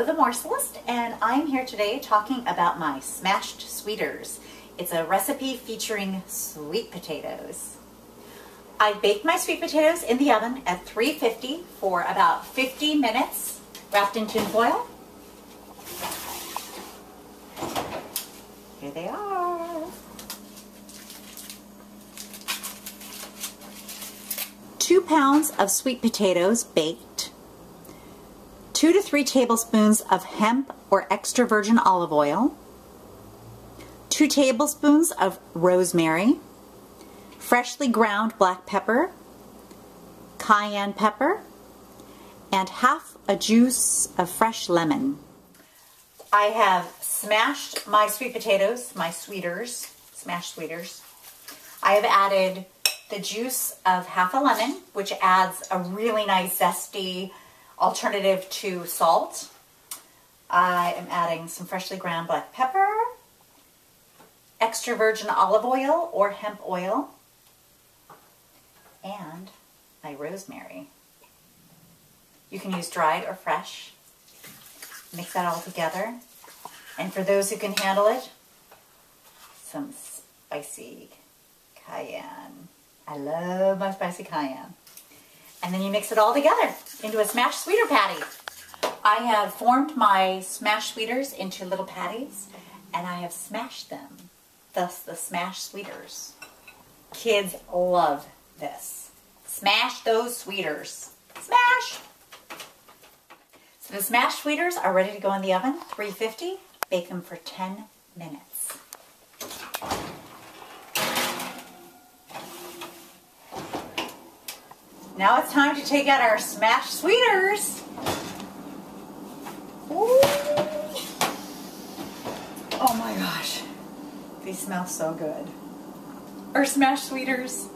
the Morselicious, and I'm here today talking about my smashed sweeters. It's a recipe featuring sweet potatoes. I baked my sweet potatoes in the oven at 350 for about 50 minutes, wrapped in tin foil. Here they are. 2 pounds of sweet potatoes baked, 2 to 3 tablespoons of hemp or extra virgin olive oil, 2 tablespoons of rosemary, freshly ground black pepper, cayenne pepper, and half a juice of fresh lemon. I have smashed my sweet potatoes, my sweeters, smashed sweeters. I have added the juice of half a lemon, which adds a really nice zesty alternative to salt. I am adding some freshly ground black pepper, extra virgin olive oil or hemp oil, and my rosemary. You can use dried or fresh. Mix that all together. And for those who can handle it, some spicy cayenne. I love my spicy cayenne. And then you mix it all together into a smashed sweeter patty. I have formed my smashed sweeters into little patties, and I have smashed them, thus the smashed sweeters. Kids love this. Smash those sweeters. Smash! So the smashed sweeters are ready to go in the oven, 350. Bake them for 10 minutes. Now it's time to take out our smashed sweeters. Ooh. Oh my gosh, these smell so good. Our smashed sweeters